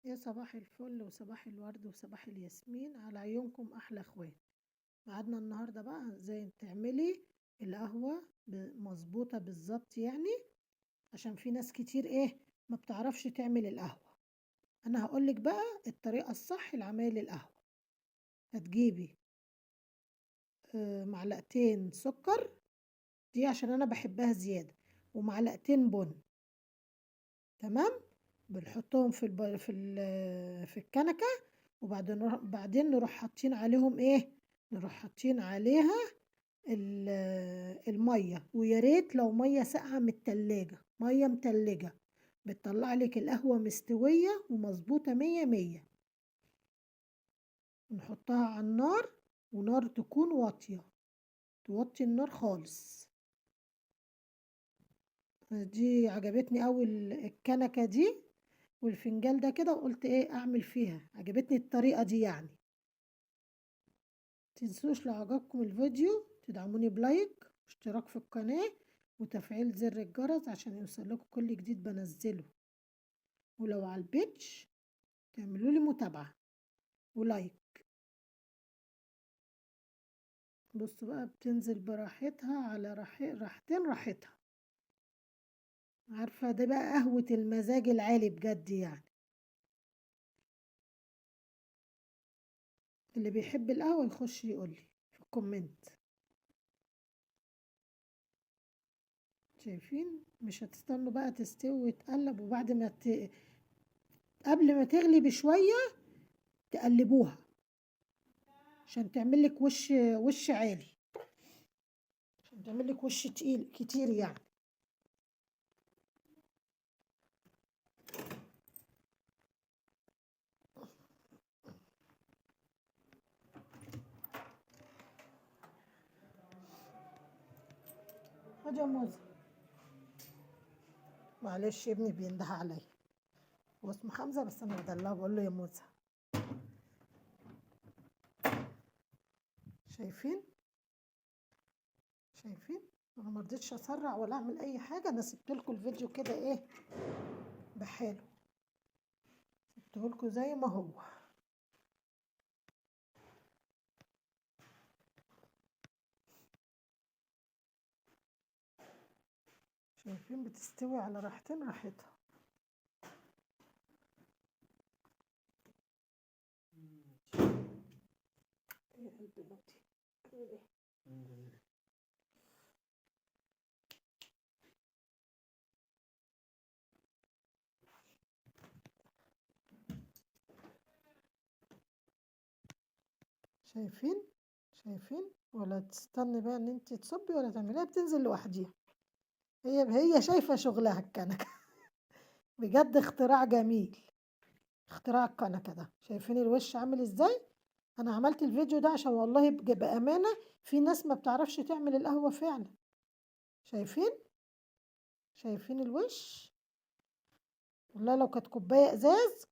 يا صباح الفل وصباح الورد وصباح الياسمين على عيونكم احلى اخوات. قعدنا النهارده بقى ازاي تعملي القهوه مظبوطه بالظبط يعني، عشان في ناس كتير ما بتعرفش تعمل القهوه. انا هقولك بقى الطريقه الصح لعمل القهوه. هتجيبي معلقتين سكر، دي عشان انا بحبها زياده، ومعلقتين بن. تمام. بنحطهم في الكنكه، وبعدين نروح حاطين عليهم نروح حاطين عليها الميه، ويا ريت لو ميه ساقعه من التلاجة، ميه متلجه بتطلع لك القهوه مستويه ومظبوطه مية مية. نحطها على النار، ونار تكون واطيه، توطي النار خالص. دي عجبتني اوي الكنكه دي والفنجان ده كده، وقلت اعمل فيها، عجبتني الطريقه دي يعني. متنسوش لو عجبكم الفيديو تدعموني بلايك واشتراك في القناة وتفعيل زر الجرس عشان يوصلكوا كل جديد بنزله، ولو على البيتش تعملوا لي متابعة ولايك. بصوا بقى بتنزل براحتها على راحتين راحتها. عارفة ده بقى قهوة المزاج العالي بجد يعني. اللي بيحب القهوة يخش يقولي في الكومنت. شايفين؟ مش هتستنوا بقى تستوي وتقلب، وبعد ما قبل ما تغلي بشوية تقلبوها عشان تعمل لك وش عالي، عشان تعمل لك وش تقيل كتير يعني. خد يا موزة. معلش ابني بينده عليا، هو اسمه حمزة بس انا بدلعه بقول له يا موزة. شايفين؟ شايفين؟ انا ما رضيتش اسرع ولا اعمل اي حاجه، انا سبت لكم الفيديو كده بحاله، سبته لكم زي ما هو. شايفين؟ بتستوي على راحتين راحتها. يا قلبي بطي شايفين؟ شايفين؟ ولا تستني بقى ان انت تصبي ولا تعمليها، بتنزل لوحديها. هي شايفه شغلها الكنكه. بجد اختراع جميل، اختراع الكنكه ده. شايفين الوش عامل ازاي؟ انا عملت الفيديو ده عشان والله بامانه في ناس ما بتعرفش تعمل القهوه فعلا. شايفين؟ شايفين الوش؟ والله لو كانت كوبايه ازاز